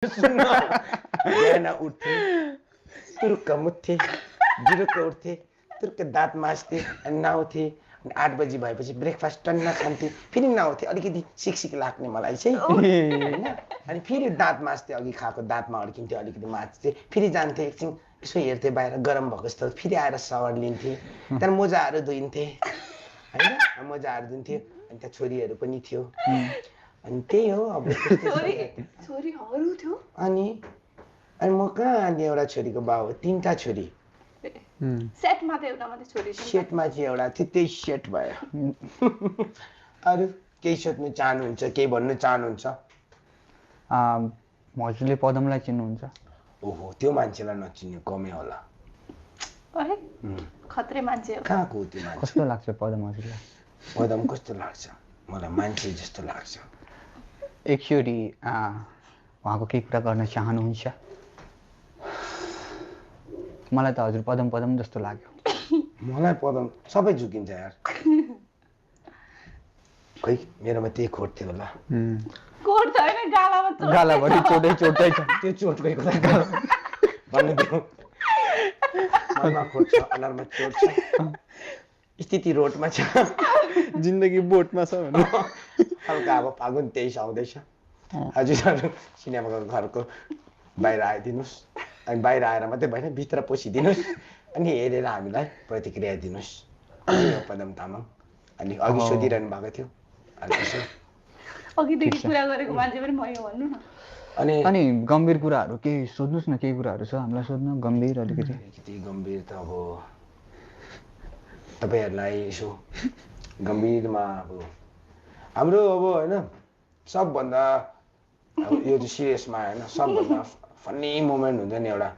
बिहान उठ्थे तुरुक्क मुत्थे जुरुक्क उठ्थे तुरुक्क दाँत माझ्थे अनि नुहाउँथे अनि 8 बजी भएपछि ब्रेकफास्ट टन्न खान्थे फेरि नुहाउँथे अलिकति सिकसिक लाग्ने मलाई चाहिँ होइन अनि फेरि दाँत माझ्थे अघि खाएको दाँतमा अड्किन्थ्यो अलिकति माझ्थे फेरि जान्थे एकछिन यसो हेर्थेँ बाहिर गरम भएको जस्तो फेरि आएर सावर लिन्थेँ त्यहाँदेखि मोजाहरू धोइन्थे होइन मोजाहरू धुन्थ्यो अनि त्यहाँ छोरीहरू पनि थियो अनि त्यही हो अब अनि म कहाँ अनि एउटा छोरीको बाउ 3टा छोरी सेटमा त एउटा मात्रै छोरी सेटमा चाहिँ एउटा थियो त्यही सेट भयो अरू केही सोध्नु चाहनुहुन्छ केही भन्नु चाहनुहुन्छ हजुरले पदमलाई चिन्नुहुन्छ ओहो त्यो मान्छेलाई नचिन्ने कमै होला खत्रे मान्छे कहाँको हो त्यो मान्छे कस्तो लाग्छ पदम हजुरलाई पदम कस्तो लाग्छ मलाई मान्छे जस्तो लाग्छ एकचोटि उहाँको केही कुरा गर्न चाहनुहुन्छ मलाई त हजुर पदम पदम जस्तो लाग्यो मलाई पदम सबै झुकिन्छ यार खै मेरोमा त्यही खोट थियो होला कोट त हैन गालामा गालाभरि चोटै छ त्यो चोट गएको भन्नु दिउँ मनमा खोट छ अनुहारमा चोट छ स्थिति रोडमा छ जिन्दगी बोटमा छ भने हल्का अब फागुन 23 आउँदैछ हजुरहरू सिनेमाको घरको बाहिर आइदिनुहोस् अनि बाहिर आएर मात्रै भएन भित्र पसिदिनुहोस् अनि हेरेर हामीलाई प्रतिक्रिया दिनुहोस् पदम तामाङ अनि अघि सोधिरहनु भएको थियो अघिदेखि कुरा गरेको मान्छे पनि म यो भन्नु न अनि गम्भीर कुराहरू केही सोध्नुहोस् न केही कुराहरू छ हामीलाई सोध्नु गम्भीर अलिकति गम्भीर त अब तपाईँहरूलाई यसो गम्भीरमा अब हाम्रो अब होइन सबभन्दा यो चाहिँ सिरियसमा होइन सबभन्दा फन्नी मोमेन्ट हुन्छ नि एउटा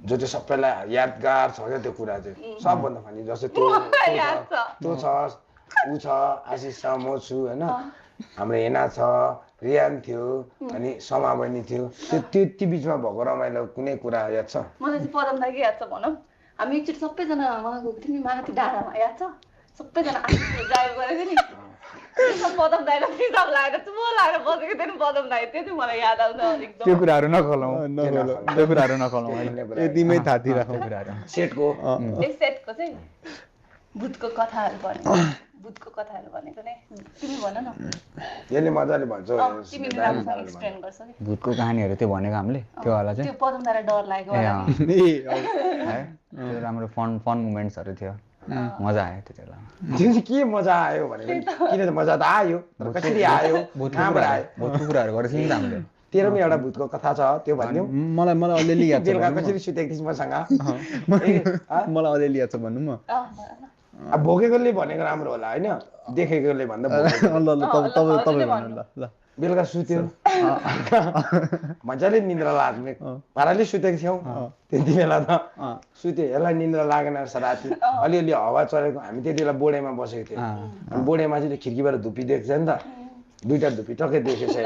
जो चाहिँ सबैलाई यादगार छ क्या त्यो कुरा चाहिँ सबभन्दा फन्नी जस्तै त्यो छ ऊ छ आशिष छ म छु होइन हाम्रो हेना छ रियान थियो अनि समा बहिनी थियो त्यो बिचमा भएको रमाइलो कुनै कुरा याद छ मलाई चाहिँ पदम दाइकै याद छ भनौँ हामी एकचोटि सबैजना उहाँ गएको थियौँ नि माथि डाँडामा याद छ सबैजना ड्राइभ गरेको थियो नि पदम दाइलाई पिसाब लागेर चुमो लागेर बसेको थियो नि पदम दाइ त्यो चाहिँ मलाई याद आउँछ एकदम त्यो कुराहरू नखलाउँ त्यो कुराहरू नखलाउँ यतिमै थाती राखौँ सेटको सेटको चाहिँ भूतको कथाहरू भनेको नै तिमी भन न यसले मजाले भन्छ तिमीले राम्रोसँग एक्सप्लेन गर्छौ नि भूतको कहानीहरू त्यो भनेको हामीले त्यो होला चाहिँ त्यो पदम दाइलाई डर लागेको है त्यो राम्रो फन मोमेन्ट्सहरू थियो मजा आयो त्यति बेला त्यो चाहिँ के मजा आयो भनेको किन त मजा त आयो तर कसरी आयो कहाँबाट आयो भूतको कुराहरू गरेको थियौँ नि त हामीले तेरो पनि एउटा भूतको कथा छ त्यो भन्यौ मलाई अलिअलि याद छ बेलुका कसरी सुतेको थिइस् मसँग मलाई अलिअलि याद छ भन्नु म अब भोगेकोले भनेको राम्रो होला होइन देखेकोले भन्दा तपाईँ भन्नु ल बेलुका सुत्यो मजाले निन्द्रा लाग्ने पाराले सुतेको थियौँ त्यति बेला त सुत्यो यसलाई निन्द्रा लागेन रहेछ राति अलिअलि हावा चलेको हामी त्यति बेला बोडेमा बसेको थियौँ अनि बोडेमा चाहिँ खिड्कीबाट धुपी देख्छ नि त 2टा धुपी टक्कै देखेछ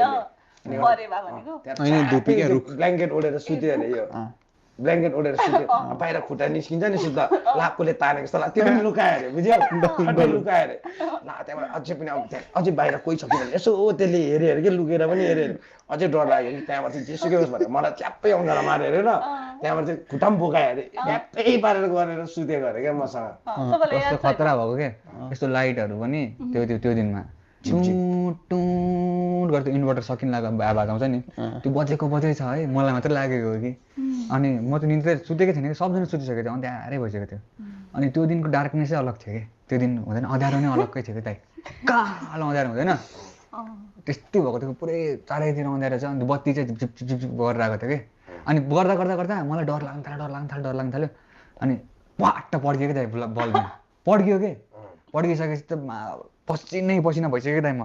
ब्ल्याङ्केट ओढेर सुत्यो अरे यो ब्ल्याङ्केट ओढेर सुत्यो बाहिर खुट्टा निस्किन्छ नि सिधा लाकुले तानेको जस्तो त्यो पनि लुकायो अरे बुझ्यो लुकायो अरे ल त्यहाँबाट अझै पनि अब अझै बाहिर कोही छ कि भने यसो त्यसले हेऱ्यो अरे कि लुकेर पनि हेऱ्यो अरे अझै डर लाग्यो कि त्यहाँबाट चाहिँ जेसुकै होस् भनेर मलाई च्याप्पै अँगालो माऱ्यो अरे ल त्यहाँबाट चाहिँ खुट्टा पनि बोकायो अरे ढ्याप्पै पारेर गरेर सुतेको अरे क्या मसँग कस्तो खतरा भएको क्या यस्तो लाइटहरू पनि त्यो दिनमा टुट गर्दै इन्भर्टर सकिन लागेको आवाज आउँछ नि त्यो बजेको छ है मलाई मात्रै लागेको हो कि अनि म त निन्द्रै सुतेकै थिएन कि सबजना सुतिसकेको थियो अँध्यारै भइसकेको थियो अनि त्यो दिनको डार्कनेसै अलग थियो कि त्यो दिन हुँदैन अँध्यारो नै अलग्गै थियो कि दाइ कालो अँध्यारो हुँदैन त्यस्तै भएको थियो पुरै चारैतिर अँध्यारो छ अनि बत्ती चाहिँ झिप झिप झिप गरेर आएको थियो कि अनि गर्दा गर्दा मलाई डर लाग्न थाल्यो अनि पाट्ट पड्कियो कि दाइ बल्ब पड्कियो कि पड्किसकेपछि त पसिना भइसक्यो दाइ म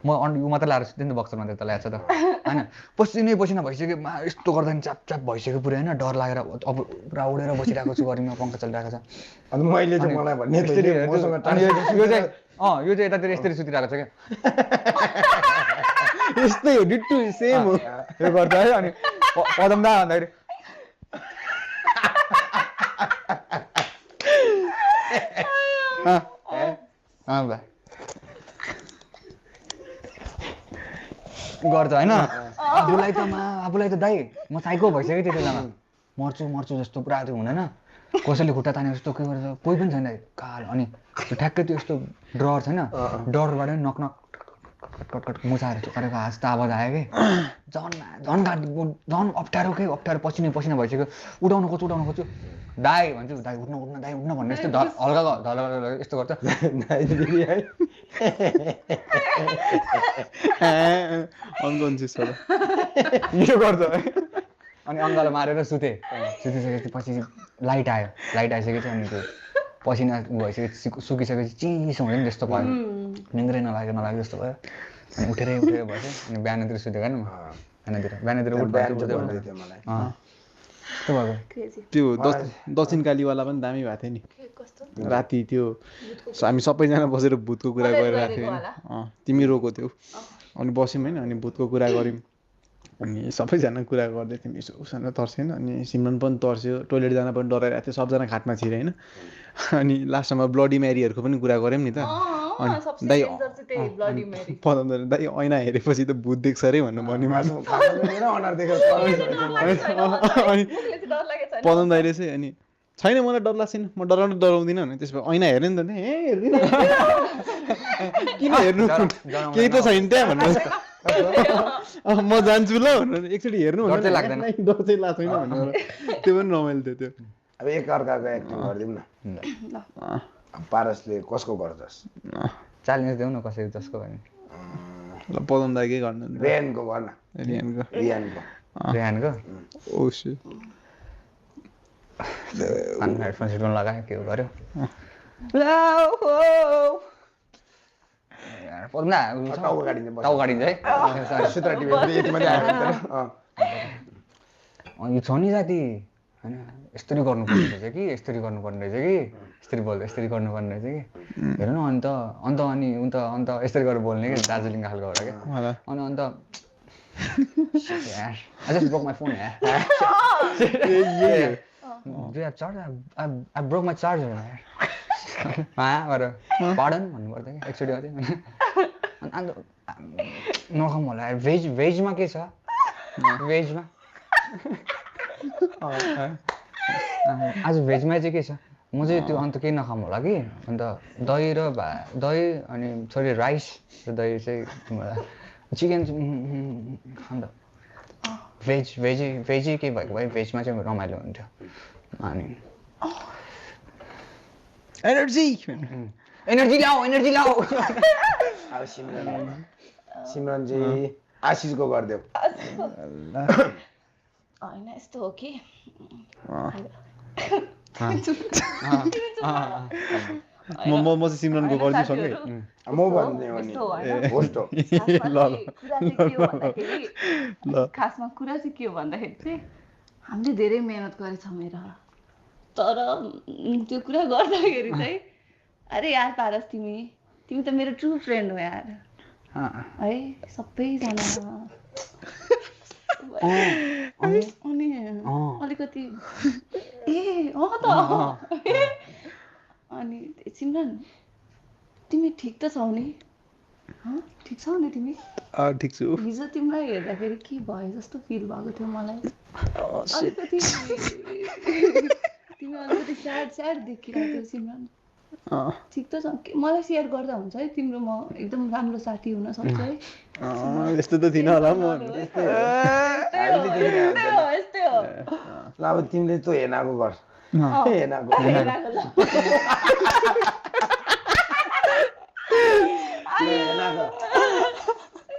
यो मात्रै लाएर सुत्थेँ नि त बक्सरमा त याद छ त होइन पसिना भइसक्यो यस्तो गर्दा नि च्याप भइसक्यो पुरै होइन डर लागेर अब पुरा उडेर बसिरहेको छु घरिमा पङ्खा चलिरहेको छ अनि मैले चाहिँ मलाई भन्ने यो चाहिँ यतातिर यसरी सुतिरहेको छ क्या यस्तै हो डिट्टु सेम हो यो गर्छ है अनि पदम दा भन्दाखेरि गर्छ होइन आफूलाई त दाइ म साइको भइसक्यो त्यति बेलामा मर्छु जस्तो पुरा त्यो हुँदैन कसैले खुट्टा तानेको जस्तो के गर्छ कोही पनि छैन काल अनि ठ्याक्कै त्यो यस्तो डर छैन डरबाट नक कटकट मुसाएर गरेको हाँस्दा आवाज आयो कि झन् अप्ठ्यारो पसिना भइसक्यो उठाउनु खोज्छु दाइ भन्छु दाइ उठ्न भन्ने यस्तो हल्का ढल यस्तो गर्छ अनकन्सियस होला यो गर्छ है अनि अङ्गालो मारेर सुतिसकेपछि पछि लाइट आइसकेपछि अनि त्यो पसिना भइसकेपछि सुकिसकेपछि चिसो हुन्छ नि त्यस्तो भयो निन्द्रै नलाग्यो जस्तो भयो अनि उठेरै भएछ अनि बिहानतिर सुतेको नि बिहानतिर त्यस्तो भएको त्यो दक्षिण कालीवाला पनि दामी भएको थियो नि राति त्यो हामी सबैजना बसेर भूतको कुरा गरिरहेको थियो होइन तिमी रोको थियौ अनि बस्यौँ होइन अनि भूतको कुरा गऱ्यौँ अनि सबैजना कुरा गर्दै थियौँ यसो उसँग तर्सेन अनि सिमरन पनि तर्स्यो टोइलेट जान पनि डराइरहेको थियो सबजना खाटमा छिरे होइन अनि लास्टमा ब्लडी म्यारीहरूको पनि कुरा गऱ्यौँ नि त अनि दाइ दाइ ऐना हेरेपछि त भूत देख्छ अरे भन्नु भन्यो पदम दाइले चाहिँ अनि छैन मलाई डर लाग्छ नि म डराउँदिनँ भने त्यसो भए ऐना हेर्ने नि त ए हेर्दिनँ किन हेर्नु केही त छैन त्यहाँ भन्नु म जान्छु ल भनेर एकचोटि हेर्नु डर चाहिँ लाग्दैन भन्नु त्यो पनि रमाइलो थियो त्यो अब एकअर्काको एक्टिङ गरिदिउँ न पारसले कसको गर्छस् च्यालेन्ज देऊ न कसरी जसको भने ल पदम दाइकै गर्नु रेहानको गर्न रेहानको ओ सु हेडफोन सेडफोन लगायो के गर्यो टाउ काटिन्छ है सुत्रा टिभी यति मात्रै यो छ नि जाति होइन यस्तरी गर्नुपर्ने रहेछ कि यस्तरी गर्नुपर्ने रहेछ कि यस्तरी गर्नुपर्ने रहेछ कि हेर्नु न अन्त यस्तरी गरेर बोल्ने कि दार्जिलिङ खालको एउटा क्या अनि अन्त I just broke my phone I broke my charger pardon भन्नु पर्छ कि एकचोटि अझै अन्त नखाउँ होला भेजमा के छ भेजमा आज भेजमा चाहिँ के छ म चाहिँ त्यो अन्त केही नखाउँ होला कि अन्त दही अनि थोरै राइस र दही चाहिँ चिकन अन्त भेजी के भएको भए भेजमा चाहिँ रमाइलो हुन्थ्यो अनि एनर्जी लाऊ अब सिमरन चाहिँ आशिषको गरिदेऊ होइन यस्तो हो कि म चाहिँ सिमरनको गर्छु सँगै म भन्ने खासमा कुरा चाहिँ के हो भन्दाखेरि चाहिँ हामीले धेरै मेहनत गरेछौँ हेर तर त्यो कुरा गर्दाखेरि चाहिँ अरे यार पारस तिमी त मेरो ट्रु फ्रेन्ड हो यार है सबैजना अनि अलिकति अनि सिमरन तिमी ठिक त छौ नि ठिक छौ नि तिमी ठिक छु हिजो तिमीलाई हेर्दाखेरि के भयो जस्तो फिल भएको थियो मलाई अलिकति तिमी अलिकति स्याड देखिरहेको थियो सिमरन ठिक त छ मलाई सेयर गर्दा हुन्छ है तिम्रो म एकदम राम्रो साथी हुन सक्छ है यस्तो त थिएन होला म यस्तै हो ल अब तिमीले त हेनाको गर हेनाको